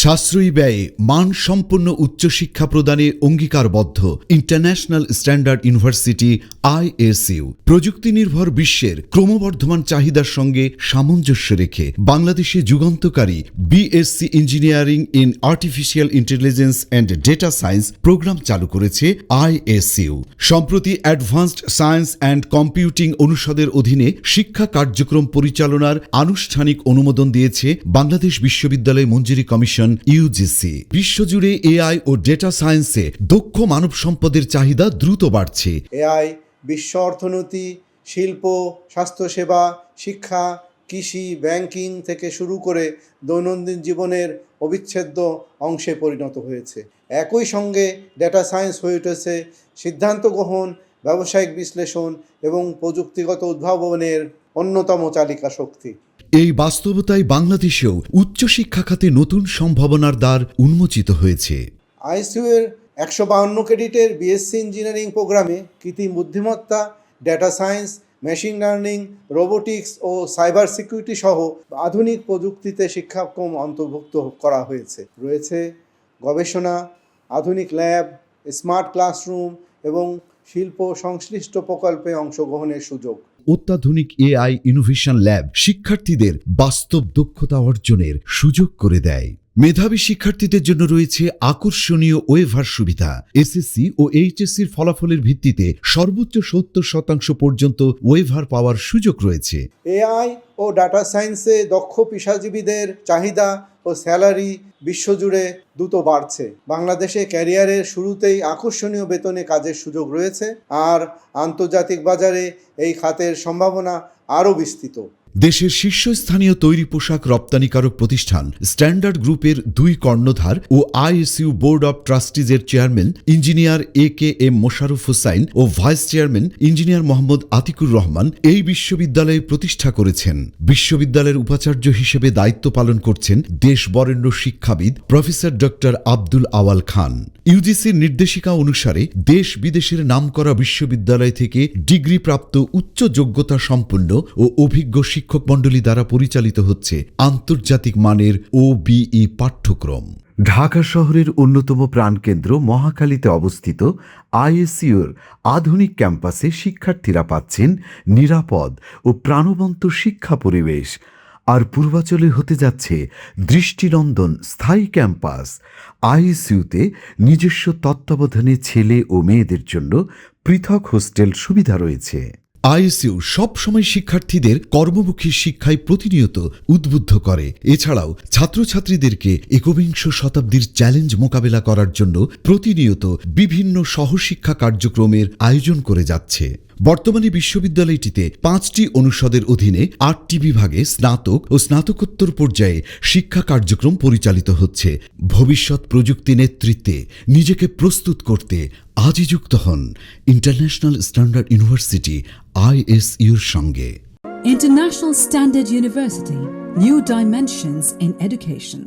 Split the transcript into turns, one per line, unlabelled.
সাশ্রয়ী ব্যয়ে মানসম্পন্ন উচ্চশিক্ষা প্রদানে অঙ্গীকারবদ্ধ ইন্টারন্যাশনাল স্ট্যান্ডার্ড ইউনিভার্সিটি আইএসইউ প্রযুক্তি নির্ভর বিশ্বের ক্রমবর্ধমান চাহিদার সঙ্গে সামঞ্জস্য রেখে বাংলাদেশে যুগান্তকারী BSc engineering in artificial intelligence and data science programme চালু করেছে আইএসইউ। সম্প্রতি অ্যাডভান্সড সায়েন্স অ্যান্ড কম্পিউটিং অনুষদের অধীনে শিক্ষা কার্যক্রম পরিচালনার আনুষ্ঠানিক অনুমোদন দিয়েছে বাংলাদেশ বিশ্ববিদ্যালয় মঞ্জুরি কমিশন ইউজিসি। বিশ্বজুড়ে এআই ও ডেটা সায়েন্সে দক্ষ মানব সম্পদের চাহিদা দ্রুত বাড়ছে।
এআই বিশ্ব অর্থনীতি, শিল্প, স্বাস্থ্যসেবা, শিক্ষা, কৃষি, ব্যাংকিং থেকে শুরু করে দৈনন্দিন জীবনের অবিচ্ছেদ্য অংশে পরিণত হয়েছে। একই সঙ্গে ডেটা সায়েন্স হয়ে উঠেছে সিদ্ধান্ত গ্রহণ, ব্যবসায়িক বিশ্লেষণ এবং প্রযুক্তিগত উদ্ভাবনের অন্যতম চালিকা শক্তি।
এই বাস্তবতায় বাংলাদেশেও উচ্চশিক্ষা খাতে নতুন সম্ভাবনার দ্বার উন্মোচিত হয়েছে।
আইএসইউ এর 152 ক্রেডিটের বিএসসি ইঞ্জিনিয়ারিং প্রোগ্রামে কৃত্রিম বুদ্ধিমত্তা, data science, machine learning, robotics ও সাইবার সিকিউরিটি সহ আধুনিক প্রযুক্তিতে শিক্ষাক্রম অন্তর্ভুক্ত করা হয়েছে। রয়েছে গবেষণা, আধুনিক ল্যাব, স্মার্ট ক্লাসরুম এবং শিল্প সংশ্লিষ্ট প্রকল্পে অংশগ্রহণের সুযোগ।
অত্যাধুনিক এআই ইনোভেশন ল্যাব শিক্ষার্থীদের বাস্তব দক্ষতা অর্জনের সুযোগ করে দেয়। মেধাবী শিক্ষার্থীদের জন্য রয়েছে আকর্ষণীয় ওয়েভার সুবিধা। এসএসসি ও এইচএসসির ফলাফলের ভিত্তিতে সর্বোচ্চ 70% পর্যন্ত ওয়েভার পাওয়ার সুযোগ রয়েছে।
এআই ও ডাটা সায়েন্সে দক্ষ পেশাজীবীদের চাহিদা ও স্যালারি বিশ্বজুড়ে দ্রুত বাড়ছে। বাংলাদেশে ক্যারিয়ারের শুরুতেই আকর্ষণীয় বেতনে কাজের সুযোগ রয়েছে, আর আন্তর্জাতিক বাজারে এই খাতের সম্ভাবনা আরও বিস্তৃত।
দেশের শীর্ষস্থানীয় তৈরি পোশাক রপ্তানিকারক প্রতিষ্ঠান স্ট্যান্ডার্ড গ্রুপের 2 কর্ণধার ও আইএসইউ বোর্ড অব ট্রাস্টিজের চেয়ারম্যান ইঞ্জিনিয়ার এ.কে.এম. মোশাররফ হোসাইন ও vice chairman engineer Mohammad Atiqur Rahman এই বিশ্ববিদ্যালয় প্রতিষ্ঠা করেছেন। বিশ্ববিদ্যালয়ের উপাচার্য হিসেবে দায়িত্ব পালন করছেন দেশবরেণ্য শিক্ষাবিদ প্রফেসর ডক্টর আব্দুল আওয়াল খান। ইউজিসির নির্দেশিকা অনুসারে দেশ বিদেশের নামকরা বিশ্ববিদ্যালয় থেকে ডিগ্রিপ্রাপ্ত উচ্চ যোগ্যতা সম্পন্ন ও অভিজ্ঞ শিক্ষক মণ্ডলী দ্বারা পরিচালিত হচ্ছে আন্তর্জাতিক মানের ওবিই পাঠ্যক্রম।
ঢাকা শহরের অন্যতম প্রাণকেন্দ্র মহাখালীতে অবস্থিত আইএসইউর আধুনিক ক্যাম্পাসে শিক্ষার্থীরা পাচ্ছেন নিরাপদ ও প্রাণবন্ত শিক্ষা পরিবেশ। আর পূর্বাচলে হতে যাচ্ছে দৃষ্টিনন্দন স্থায়ী ক্যাম্পাস। আইএসইউতে নিজস্ব তত্ত্বাবধানে ছেলে ও মেয়েদের জন্য পৃথক হোস্টেল সুবিধা রয়েছে।
আইএসইউ সবসময় শিক্ষার্থীদের কর্মমুখী শিক্ষায় প্রতিনিয়ত উদ্বুদ্ধ করে। এছাড়াও ছাত্রছাত্রীদেরকে একবিংশ শতাব্দীর চ্যালেঞ্জ মোকাবেলা করার জন্য প্রতিনিয়ত বিভিন্ন সহশিক্ষা কার্যক্রমের আয়োজন করে যাচ্ছে। বর্তমানে বিশ্ববিদ্যালয়টিতে 5টি অনুষদের অধীনে 8টি বিভাগে স্নাতক ও স্নাতকোত্তর পর্যায়ে শিক্ষা কার্যক্রম পরিচালিত হচ্ছে। ভবিষ্যৎ প্রযুক্তি নেতৃত্বে নিজেকে প্রস্তুত করতে আজই যুক্ত হন ইন্টারন্যাশনাল স্ট্যান্ডার্ড ইউনিভার্সিটি আইএসইউর সঙ্গে।
International Standard University, new dimensions in education.